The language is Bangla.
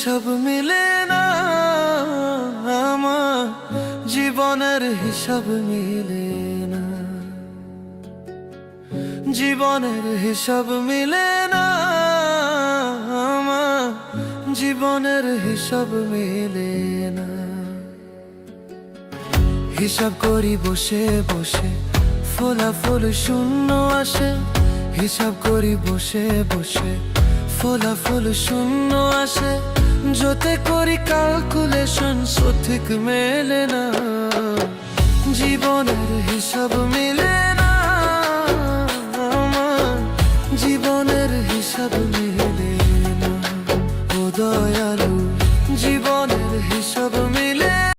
হিসাব মিলে না, আমার জীবনের হিসাব মিলে না, জীবনের হিসাব মিলে না, আমার জীবনের হিসাব মিলে না। হিসাব করি বসে বসে, ফলাফল শূন্য আসে। হিসাব করি বসে বসে, ফলাফল শূন্য আসে। যতে করি ক্যালকুলেশন সঠিক মেলে না, জীবনের হিসাব মিলে না, আমার জীবনের হিসাব মিলে না। ও দয়া